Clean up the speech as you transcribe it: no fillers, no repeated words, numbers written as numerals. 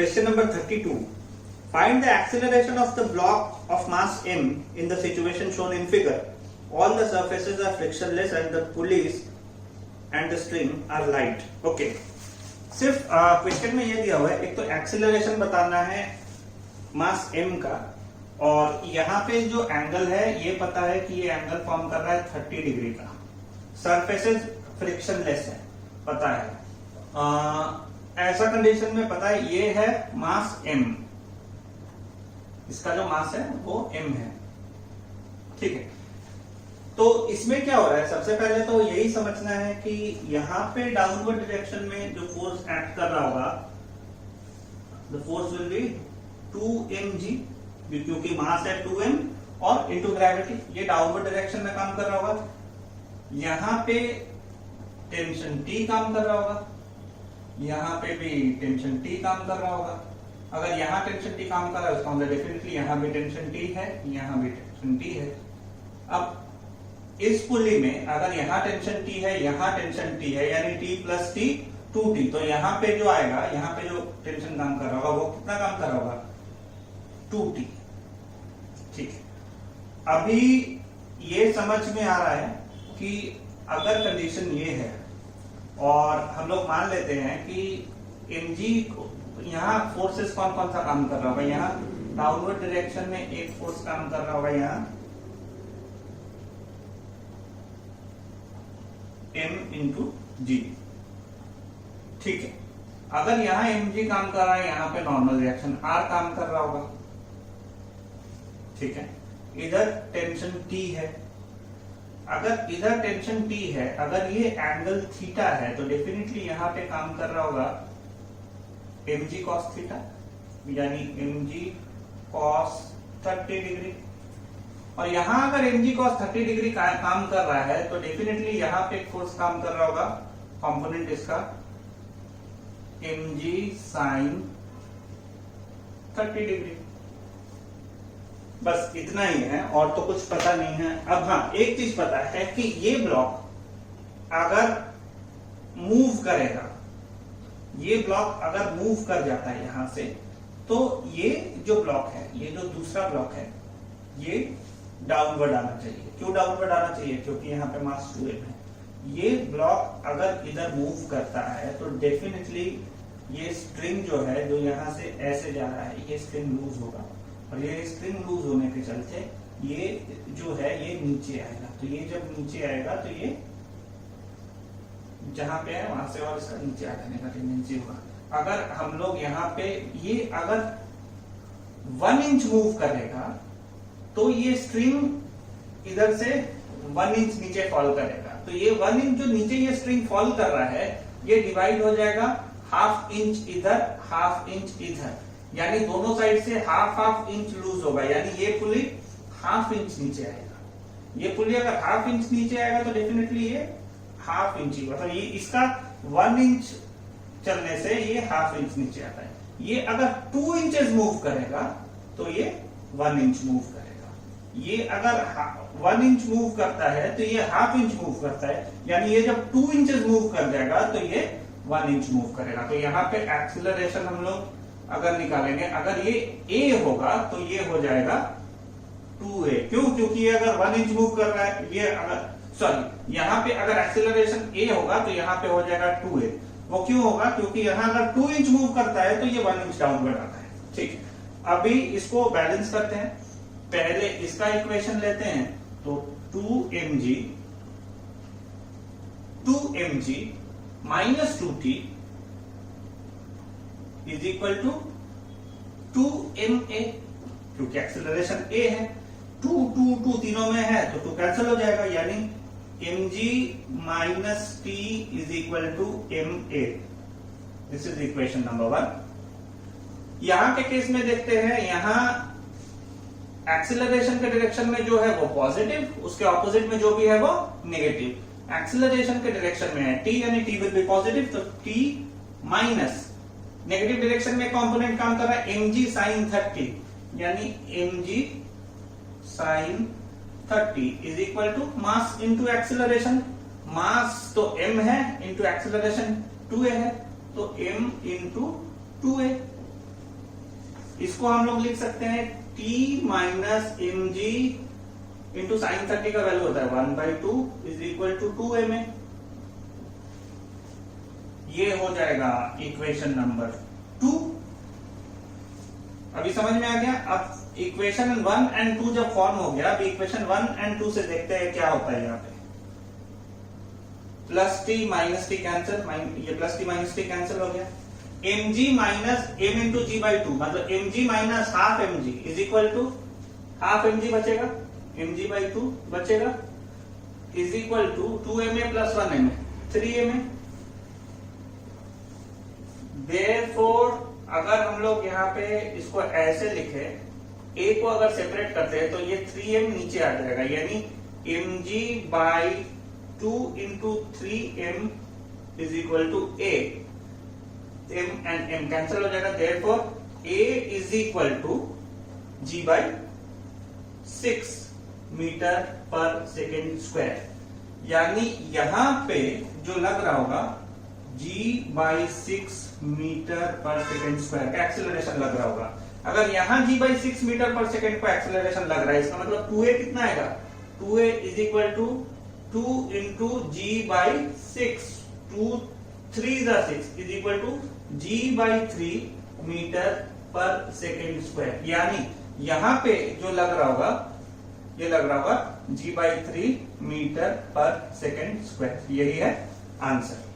Question number 32. Find the acceleration of the block of mass m in the situation shown in figure. All the surfaces are frictionless and the pulleys and the string are light. Okay. सिर्फ question में ये दिया हुआ है, एक तो acceleration बताना है मास m का, और यहाँ पे जो एंगल है ये पता है कि ये एंगल फॉर्म कर रहा है 30 डिग्री का। सरफेसेस फ्रिक्शनलेस है पता है। ऐसा कंडीशन में पता है ये है मास m, इसका जो मास है वो m है, ठीक है। तो इसमें क्या हो रहा है, सबसे पहले तो यही समझना है कि यहां पे डाउनवर्ड डायरेक्शन में जो फोर्स एक्ट कर रहा होगा, the force will be 2mg, क्योंकि मास है 2m और इनटू ग्रेविटी, ये डाउनवर्ड डायरेक्शन में काम कर रहा होगा। यहां पे टेंशन T काम कर रहा होगा, यहां पे भी टेंशन T काम कर रहा होगा। अगर यहां टेंशन T काम कर रहा है उसका मतलब डेफिनेटली यहां भी टेंशन T है, यहां भी टेंशन T है। अब इस पुली में अगर यहां टेंशन T है, यहां टेंशन T है, यानी T प्लस T 2T, तो यहां पे जो आएगा, यहां पे जो टेंशन काम कर रहा होगा वो कितना काम कर रहा होगा, 2T, ठीक है। अभी ये समझ में आ रहा है कि अगर कंडीशन ये है और हम लोग मान लेते हैं कि mg, यहाँ फोर्सेस कौन कौन सा काम कर रहा होगा, यहाँ डाउनवर्ड डायरेक्शन में एक फोर्स काम कर रहा होगा, यहाँ m इंटू जी, ठीक है। अगर यहाँ mg काम कर रहा है, यहाँ पे नॉर्मल रिएक्शन r काम कर रहा होगा, ठीक है। इधर टेंशन T है, अगर इधर टेंशन T है, अगर ये एंगल थीटा है तो डेफिनेटली यहाँ पे काम कर रहा होगा mg cos थीटा, यानी mg cos 30 डिग्री। और यहां अगर mg cos 30 डिग्री काम कर रहा है तो डेफिनेटली यहां पे एक फोर्स काम कर रहा होगा, कंपोनेंट इसका mg sin 30 डिग्री। बस इतना ही है और तो कुछ पता नहीं है। अब हाँ, एक चीज पता है कि ये ब्लॉक अगर मूव करेगा, ये ब्लॉक अगर मूव कर जाता है यहां से, तो ये जो ब्लॉक है, ये जो दूसरा ब्लॉक है, ये डाउनवर्ड आना चाहिए। क्यों डाउनवर्ड आना चाहिए, क्योंकि यहाँ पे मास 2m है। ये ब्लॉक अगर इधर मूव करता है तो डेफिनेटली ये स्ट्रिंग जो है, जो यहाँ से ऐसे जा रहा है, ये स्ट्रिंग लूज होगा, और ये स्ट्रिंग लूज होने के चलते ये जो है ये नीचे आएगा। तो ये जब नीचे आएगा तो ये जहां पे है वहां से और इसका नीचे आ जाने का टेंडेंसी होगा। अगर हम लोग यहाँ पे ये अगर 1 इंच मूव करेगा तो ये स्ट्रिंग इधर से 1 इंच नीचे फॉल करेगा। तो ये 1 इंच जो नीचे ये स्ट्रिंग फॉल कर रहा है, ये डिवाइड हो जाएगा ½ इंच इधर, ½ इंच इधर, यानी दोनों साइड से ½ इंच लूज होगा, यानी ये पुली ½ इंच नीचे आएगा। ये पुली अगर ½ इंच नीचे आएगा तो डेफिनेटली ये ½ इंच ही, मतलब ये इसका 1 इंच चलने से ये ½ इंच नीचे आता है। ये अगर 2 इंचेस मूव करेगा तो ये 1 इंच मूव करेगा। ये अगर 1 इंच मूव करता है तो ये ½ इंच मूव करता है, यानी ये जब 2 इंचेस मूव कर जाएगा तो ये 1 इंच मूव करेगा। तो यहाँ पे एक्सीलरेशन हम लोग अगर निकालेंगे, अगर ये a होगा तो ये हो जाएगा 2a। क्यों, क्योंकि ये अगर 1 इंच मूव कर रहा है, ये अगर सॉरी यहाँ पे अगर एक्सीलरेशन a होगा तो यहाँ पे हो जाएगा 2a। वो क्यों होगा, क्योंकि यहाँ अगर 2 इंच मूव करता है तो ये 1 इंच डाउनवर्ड आता है, ठीक है। अभी इसको बैलेंस करते हैं, पहले इसका इक्वेशन लेते हैं, तो 2mg minus 2t is equal to 2ma, क्योंकि एक्सेलरेशन a है, 2 तीनों में है तो 2 कैंसिल हो जाएगा, यानी mg minus t is equal to ma। This is equation number 1। यहां के केस में देखते हैं, यहां एक्सेलरेशन के डायरेक्शन में जो है वो पॉजिटिव, उसके ऑपोजिट में जो भी है वो नेगेटिव। एक्सेलरेशन के डायरेक्शन में है t, यानी t विल बी पॉजिटिव, तो t माइनस नेगेटिव डायरेक्शन में कंपोनेंट काम कर रहा है mg sin 30, यानी mg sin 30 is equal to mass into acceleration. Mass तो m है, इंटू एक्सेलरेशन 2a है, तो m इंटू 2a। इसको हम लोग लिख सकते हैं t minus M G into sine 30 का वैल्यू होता है 1/2 इज इक्वल टू 2ma। ये हो जाएगा इक्वेशन नंबर 2। अभी समझ में आ गया। अब इक्वेशन 1 एंड 2 जब फॉर्म हो गया, अभी इक्वेशन 1 एंड 2 से देखते हैं क्या होता है। यहाँ पे plus T minus T cancel, ये plus T minus T cancel हो गया। M G minus M into G by 2, मतलब M G minus half M G is equal to half M G बचेगा, एम जी बाई 2 बचेगा is equal to 2ma plus 1ma 3ma। Therefore अगर हम लोग यहाँ पे इसको ऐसे लिखे, a को अगर सेपरेट करते हैं तो ये 3m नीचे आ जाएगा, यानी mg by 2 into 3m is equal to a। m and m cancel हो जाएगा, therefore a is equal to g by 6 metre per second square. यानी यहां पे जो लग रहा होगा g by 6 metre per second square का एक्सेलरेशन लग रहा होगा। अगर यहां g by 6 metre per second का एक्सेलरेशन लग रहा है, इसका मतलब 2a कितना आएगा, 2a is equal to 2 into G by 6, 2 3 6 is equal to g by 3 metre per second square. यानी यहां पे जो लग रहा होगा, ये लग रहा होगा g by 3 metre per second square. यही है आंसर।